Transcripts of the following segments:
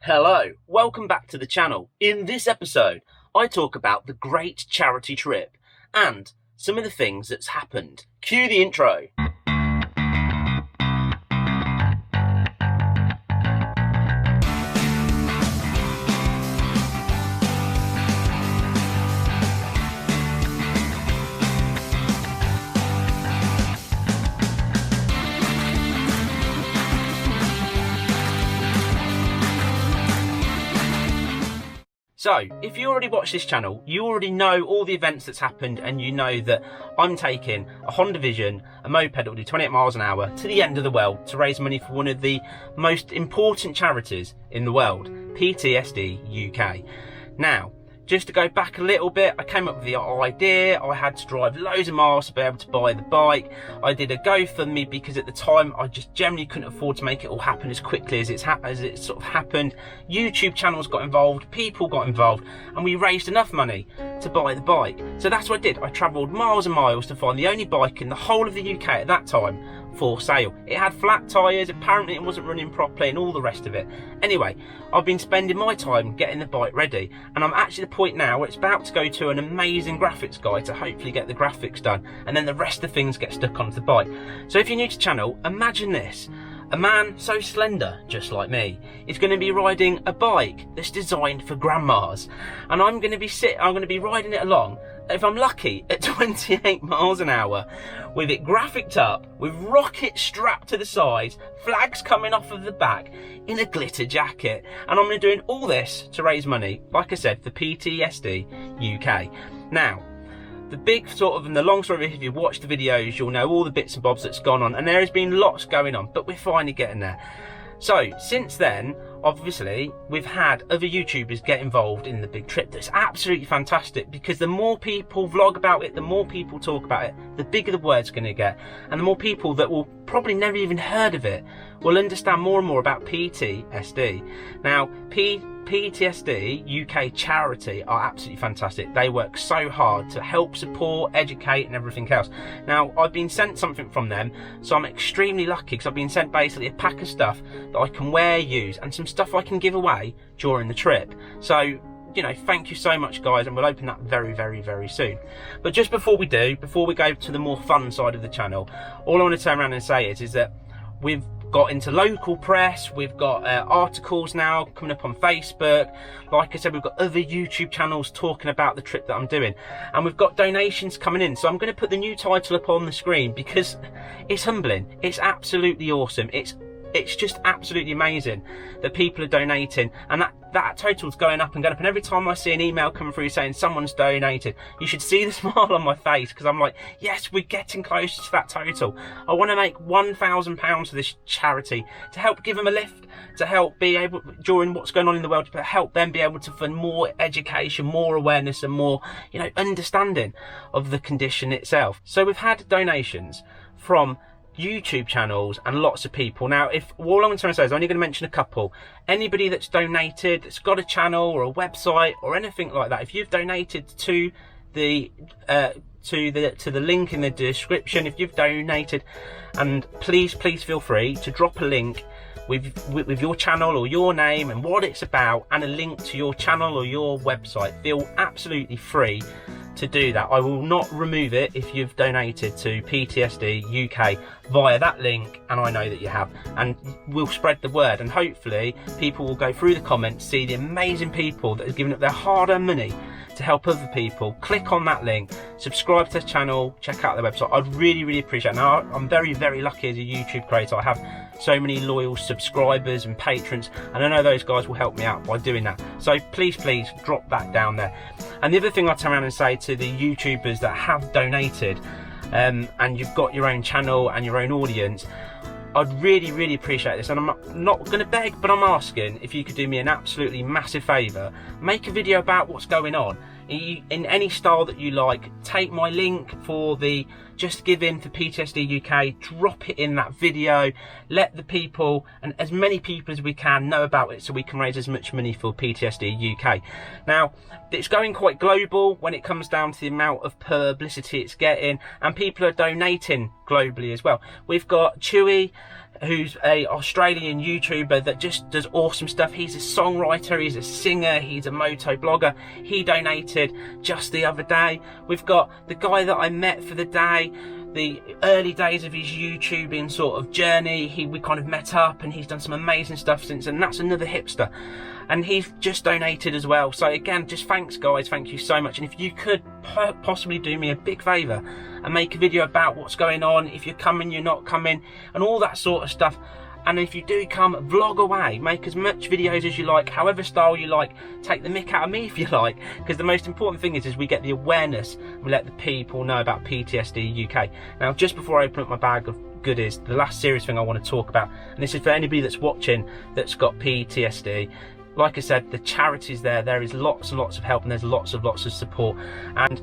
Hello, welcome back to the channel. In this episode, I talk about the great charity trip and some of the things that's happened. Cue the intro. So, if you already watch this channel, you already know all the events that's happened, and you know that I'm taking a Honda Vision, a moped that will do 28 miles an hour, to the end of the world to raise money for one of the most important charities in the world, Ptsd UK. Now, just to go back a little bit, I came up with the idea. I had to drive loads of miles to be able to buy the bike. I did a GoFundMe because at the time I just generally couldn't afford to make it all happen as quickly as it sort of happened. YouTube channels got involved, people got involved, and we raised enough money to buy the bike. So that's what I did. I travelled miles and miles to find the only bike in the whole of the UK at that time for sale. It had flat tyres, apparently it wasn't running properly, and all the rest of it. Anyway, I've been spending my time getting the bike ready, and I'm actually at the point now where it's about to go to an amazing graphics guy to hopefully get the graphics done, and then the rest of the things get stuck onto the bike. So if you're new to the channel, imagine this. A man so slender, just like me, is going to be riding a bike that's designed for grandmas, and I'm going to be riding it along, if I'm lucky, at 28 miles an hour, with it graphicked up, with rockets strapped to the sides, flags coming off of the back, in a glitter jacket. And I'm doing all this to raise money, like I said, for Ptsd UK. Now, the big sort of, and the long story, if you've watched the videos, you'll know all the bits and bobs that's gone on, and there has been lots going on, but we're finally getting there. So, since then, obviously, we've had other YouTubers get involved in the big trip. That's absolutely fantastic, because the more people vlog about it, the more people talk about it, the bigger the word's going to get, and the more people that will probably never even heard of it will understand more and more about PTSD. Now, PTSD UK charity are absolutely fantastic. They work so hard to help support, educate and everything else. Now, I've been sent something from them, so I'm extremely lucky, because I've been sent basically a pack of stuff that I can wear, use, and some stuff I can give away during the trip. So, you know, thank you so much, guys, and we'll open that very, very, very soon. But just before we go to the more fun side of the channel, all I want to turn around and say is that we've got into local press, we've got articles now coming up on Facebook. Like I said, we've got other YouTube channels talking about the trip that I'm doing, and we've got donations coming in. So I'm going to put the new title up on the screen, because it's humbling. It's absolutely awesome. It's just absolutely amazing that people are donating, and that total's going up and going up. And every time I see an email come through saying someone's donated, you should see the smile on my face, because I'm like, yes, we're getting closer to that total. I want to make £1,000 for this charity to help give them a lift, to help be able, during what's going on in the world, to help them be able to fund more education, more awareness, and more, you know, understanding of the condition itself. So we've had donations from YouTube channels and lots of people. Now, if all I'm trying to say is I'm only going to mention a couple. Anybody that's donated, that's got a channel or a website or anything like that, if you've donated to the link in the description, if you've donated, and please feel free to drop a link with your channel or your name and what it's about, and a link to your channel or your website. Feel absolutely free to do that. I will not remove it if you've donated to PTSD UK via that link, and I know that you have, and we'll spread the word, and hopefully people will go through the comments, see the amazing people that have given up their hard-earned money to help other people. Click on that link, subscribe to the channel, check out their website. I'd really appreciate it. Now, I'm very lucky as a YouTube creator. I have so many loyal subscribers and patrons, and I know those guys will help me out by doing that. So please drop that down there. And the other thing I turn around and say to the YouTubers that have donated, and you've got your own channel and your own audience, I'd really appreciate this, and I'm not going to beg, but I'm asking if you could do me an absolutely massive favour. Make a video about what's going on in any style that you like. Take my link for the Just Give In for PTSD UK, drop it in that video, let the people, and as many people as we can, know about it, so we can raise as much money for PTSD UK. Now, it's going quite global when it comes down to the amount of publicity it's getting, and people are donating globally as well. We've got Chewy, who's a Australian YouTuber that just does awesome stuff. He's a songwriter, he's a singer, he's a moto blogger. He donated just the other day. We've got the guy that I met for the day, the early days of his YouTubing sort of journey. We kind of met up and he's done some amazing stuff since, and that's another hipster. And he's just donated as well. So again, just thanks guys, thank you so much. And if you could possibly do me a big favour and make a video about what's going on, if you're coming, you're not coming, and all that sort of stuff. And if you do come, vlog away, make as much videos as you like, however style you like, take the mick out of me if you like, because the most important thing is we get the awareness, we let the people know about PTSD UK. Now, just before I open up my bag of goodies, the last serious thing I want to talk about, and this is for anybody that's watching that's got PTSD, like I said, the charity's there is lots and lots of help, and there's lots of support. And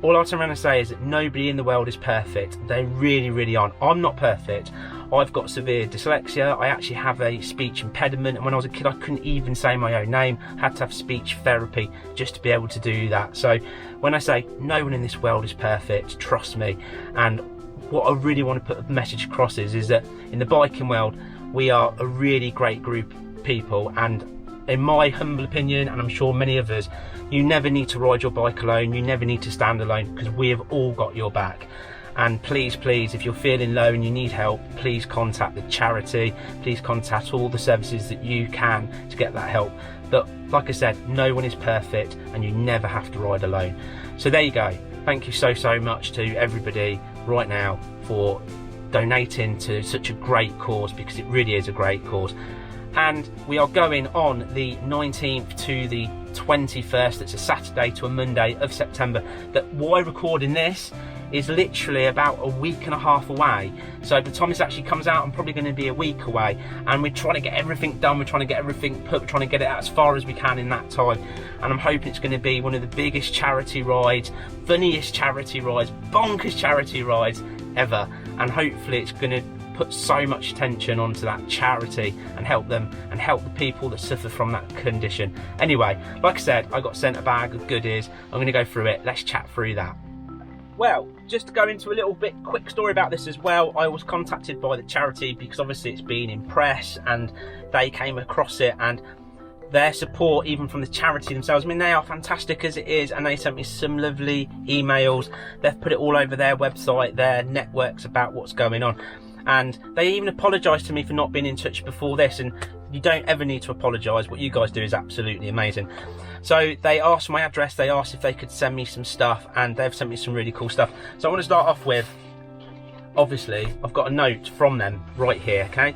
all I'm trying to say is that nobody in the world is perfect. They really aren't. I'm not perfect. I've got severe dyslexia. I actually have a speech impediment, and when I was a kid I couldn't even say my own name. I had to have speech therapy just to be able to do that. So when I say no one in this world is perfect, trust me. And what I really want to put the message across is that in the biking world we are a really great group of people, and in my humble opinion, and I'm sure many others, you never need to ride your bike alone, you never need to stand alone, because we have all got your back. And please, if you're feeling low and you need help, please contact the charity, please contact all the services that you can to get that help. But like I said, no one is perfect, and you never have to ride alone. So there you go. Thank you so much to everybody right now for donating to such a great cause, because it really is a great cause. And we are going on the 19th to the 21st, it's a Saturday to a Monday of September. That why recording this is literally about a week and a half away. So by the time this actually comes out, I'm probably going to be a week away, and we're trying to get everything done, we're trying to get everything put, we're trying to get it out as far as we can in that time. And I'm hoping it's going to be one of the biggest charity rides, funniest charity rides, bonkers charity rides ever. And hopefully it's going to put so much attention onto that charity and help them and help the people that suffer from that condition. Anyway, like I said, I got sent a bag of goodies. I'm going to go through it. Let's chat through that. Well, just to go into a little bit quick story about this as well, I was contacted by the charity because obviously it's been in press, and they came across it, and their support even from the charity themselves, I mean, they are fantastic as it is, and they sent me some lovely emails. They've put it all over their website, their networks, about what's going on. And they even apologised to me for not being in touch before this, and you don't ever need to apologise. What you guys do is absolutely amazing. So they asked my address, they asked if they could send me some stuff, and they've sent me some really cool stuff. So I want to start off with, obviously, I've got a note from them right here, okay?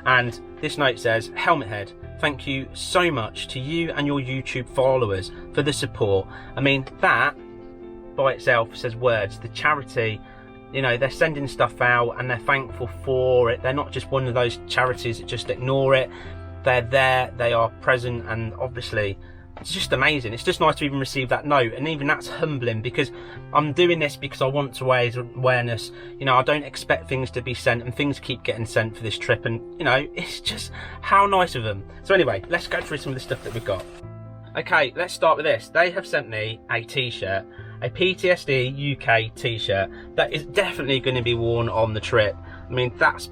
And this note says, Helmet Head, thank you so much to you and your YouTube followers for the support. I mean, that by itself says words. The charity, you know, they're sending stuff out and they're thankful for it. They're not just one of those charities that just ignore it. They're there, they are present, and obviously it's just amazing. It's just nice to even receive that note, and even that's humbling, because I'm doing this because I want to raise awareness. You know, I don't expect things to be sent, and things keep getting sent for this trip, and you know, it's just how nice of them. So anyway, let's go through some of the stuff that we've got. Okay, let's start with this. They have sent me a t-shirt, a PTSD UK t-shirt that is definitely going to be worn on the trip. I mean, that's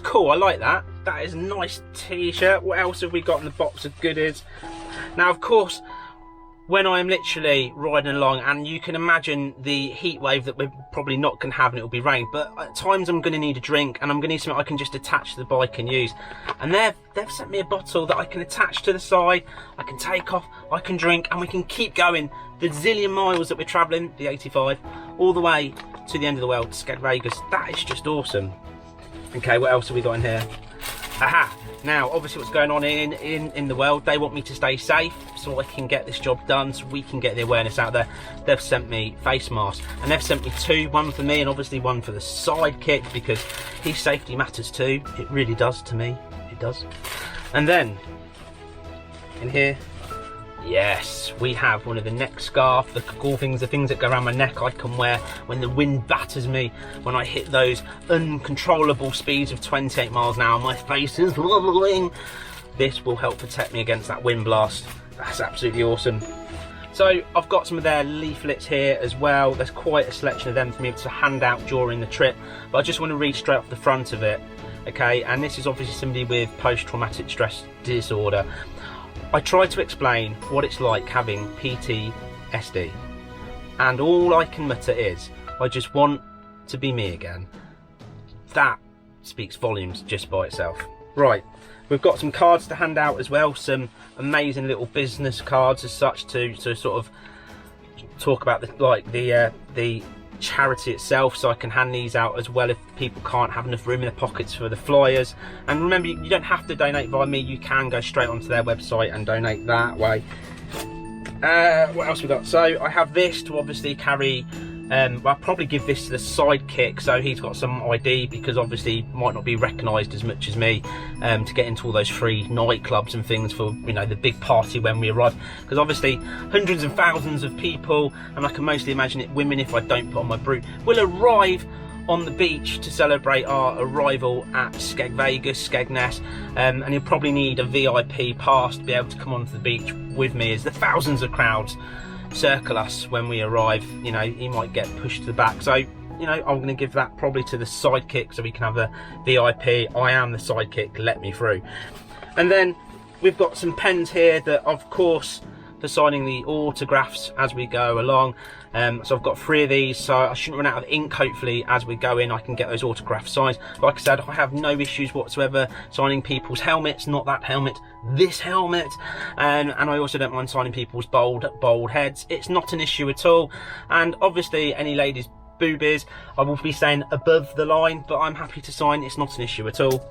cool. I like that. That is a nice t-shirt. What else have we got in the box of goodies? Now, of course, when I'm literally riding along, and you can imagine the heat wave that we're probably not going to have, and it'll be rain, but at times I'm going to need a drink, and I'm going to need something I can just attach to the bike and use. And they've sent me a bottle that I can attach to the side, I can take off, I can drink, and we can keep going the zillion miles that we're travelling, the 85, all the way to the end of the world, to Sked Vegas. That is just awesome. Okay, what else have we got in here? Aha! Now, obviously what's going on in the world, they want me to stay safe so I can get this job done, so we can get the awareness out there. They've sent me face masks, and they've sent me two, one for me and obviously one for the sidekick, because his safety matters too. It really does to me, it does. And then, in here, yes, we have one of the neck scarf, the cool things, the things that go around my neck I can wear when the wind batters me, when I hit those uncontrollable speeds of 28 miles an hour, my face is wobbling. This will help protect me against that wind blast. That's absolutely awesome. So I've got some of their leaflets here as well. There's quite a selection of them for me to hand out during the trip, but I just want to read straight off the front of it. okay, and this is obviously somebody with post-traumatic stress disorder. I tried to explain what it's like having PTSD, and all I can mutter is, I just want to be me again. That speaks volumes just by itself. Right, we've got some cards to hand out as well, some amazing little business cards as such to sort of talk about the charity itself, so I can hand these out as well if people can't have enough room in their pockets for the flyers. And remember, you don't have to donate via me, you can go straight onto their website and donate that way. What else we got? So I have this to obviously carry. I'll probably give this to the sidekick, so he's got some ID, because obviously he might not be recognised as much as me, to get into all those free nightclubs and things for, you know, the big party when we arrive, because obviously hundreds and thousands of people, and I can mostly imagine it women if I don't put on my brute, will arrive on the beach to celebrate our arrival at Skeg Vegas, Skegness, and you'll probably need a VIP pass to be able to come onto the beach with me, as the thousands of crowds circle us when we arrive. You know, he might get pushed to the back, so you know, I'm going to give that probably to the sidekick so we can have a VIP. I am the sidekick, let me through. And then we've got some pens here that, of course, for signing the autographs as we go along. So I've got 3 of these, so I shouldn't run out of ink. Hopefully as we go in I can get those autographs signed. Like I said, I have no issues whatsoever signing people's helmets, not that helmet, this helmet, and I also don't mind signing people's bald heads. It's not an issue at all. And obviously any ladies' boobies, I will be staying above the line, but I'm happy to sign, it's not an issue at all.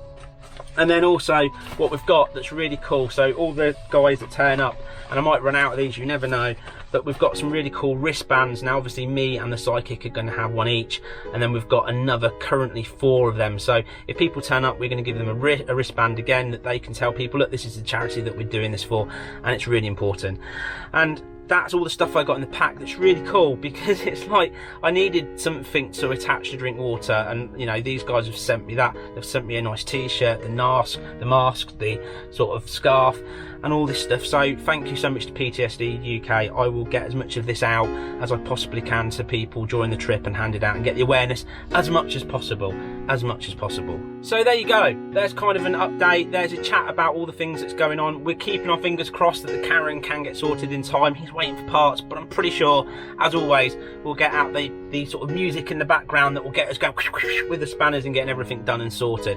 And then also what we've got that's really cool, so all the guys that turn up, and I might run out of these, you never know, but we've got some really cool wristbands. Now obviously me and the sidekick are going to have one each, and then we've got another, currently 4 of them. So if people turn up, we're going to give them a wristband again, that they can tell people, look, this is the charity that we're doing this for, and it's really important. And that's all the stuff I got in the pack that's really cool, because it's like I needed something to attach to drink water, and you know, these guys have sent me that. They've sent me a nice t-shirt, the mask, the sort of scarf, and all this stuff. So thank you so much to PTSD UK. I will get as much of this out as I possibly can to people during the trip and hand it out and get the awareness as much as possible, So there you go, there's kind of an update, there's a chat about all the things that's going on. We're keeping our fingers crossed that the Karen can get sorted in time. He's waiting for parts, but I'm pretty sure, as always, we'll get out the sort of music in the background that will get us going with the spanners and getting everything done and sorted.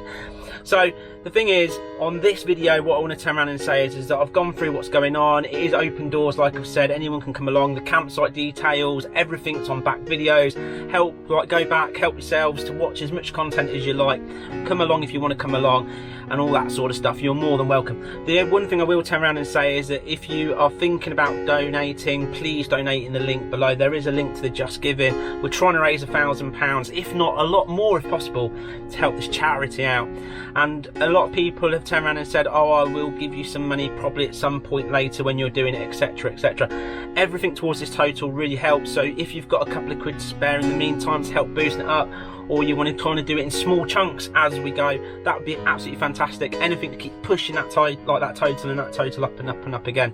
So the thing is, on this video, what I want to turn around and say is that I've gone through what's going on. It is open doors, like I've said, anyone can come along. The campsite details, everything's on back videos. Go back, help yourselves to watch as much content as you like. Come along if you want to come along, and all that sort of stuff. You're more than welcome. The one thing I will turn around and say is that if you are thinking about donating, please donate in the link below. There is a link to the Just Giving. We're trying to raise £1,000, if not a lot more if possible, to help this charity out. And a lot of people have turned around and said, oh, I will give you some money probably at some point later when you're doing it, etc, etc. Everything towards this total really helps, so if you've got a couple of quid to spare in the meantime to help boosting it up, or you want to kind of do it in small chunks as we go, that would be absolutely fantastic. Anything to keep pushing that total and that total up and up and up again.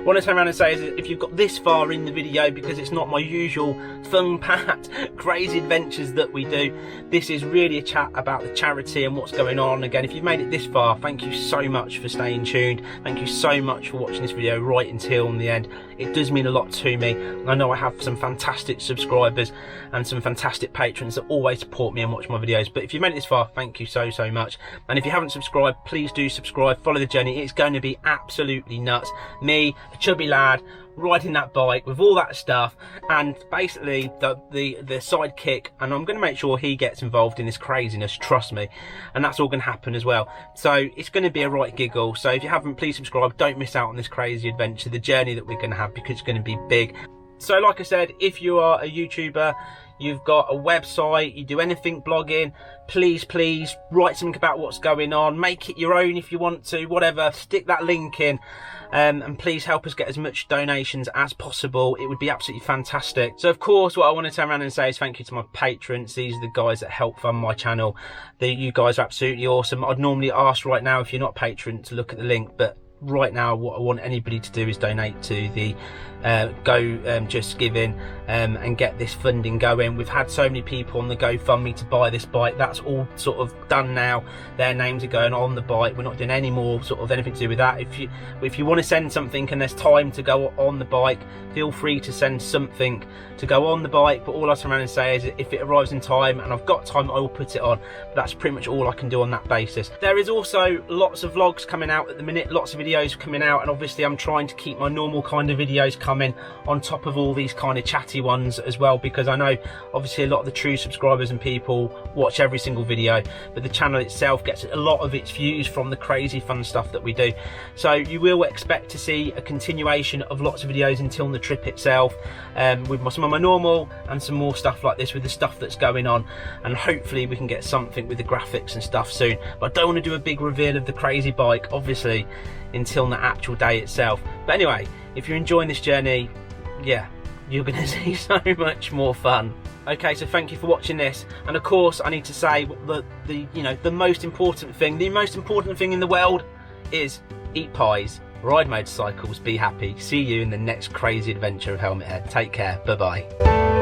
What I turn around and say is that if you've got this far in the video, because it's not my usual fun-packed crazy adventures that we do, this is really a chat about the charity and what's going on. Again, if you've made it this far, thank you so much for staying tuned. Thank you so much for watching this video right until the end. It does mean a lot to me. I know I have some fantastic subscribers and some fantastic patrons that always support me and watch my videos, but if you've made it this far, thank you so much. And if you haven't subscribed, please do subscribe, follow the journey. It's going to be absolutely nuts. Me, a chubby lad, riding that bike with all that stuff, and basically the sidekick, and I'm going to make sure he gets involved in this craziness, trust me, and that's all going to happen as well. So it's going to be a right giggle. So if you haven't, please subscribe. Don't miss out on this crazy adventure, the journey that we're going to have, because it's going to be big. So like I said, if you are a YouTuber, you've got a website, you do anything blogging, please write something about what's going on, make it your own if you want to, whatever, stick that link in, and please help us get as much donations as possible. It would be absolutely fantastic. So of course, what I want to turn around and say is thank you to my patrons. These are the guys that help fund my channel. You guys are absolutely awesome. I'd normally ask right now, if you're not patron, to look at the link, but right now what I want anybody to do is donate to the Just Giving and get this funding going. We've had so many people on the GoFundMe to buy this bike. That's all sort of done now. Their names are going on the bike. We're not doing any more sort of anything to do with that. If you want to send something and there's time to go on the bike, feel free to send something to go on the bike. But all I can around say is if it arrives in time and I've got time, I will put it on. But that's pretty much all I can do on that basis. There is also lots of vlogs coming out at the minute, lots of videos coming out, and obviously I'm trying to keep my normal kind of videos coming on top of all these kind of chatty ones as well, because I know obviously a lot of the true subscribers and people watch every single video, but the channel itself gets a lot of its views from the crazy fun stuff that we do. So you will expect to see a continuation of lots of videos until the trip itself, with some of my normal and some more stuff like this with the stuff that's going on, and hopefully we can get something with the graphics and stuff soon. But I don't want to do a big reveal of the crazy bike obviously until the actual day itself. But anyway, if you're enjoying this journey, yeah, you're going to see so much more fun. Okay, so thank you for watching this, and of course I need to say the most important thing in the world is eat pies, ride motorcycles, be happy. See you in the next crazy adventure of Helmet Head. Take care, bye bye.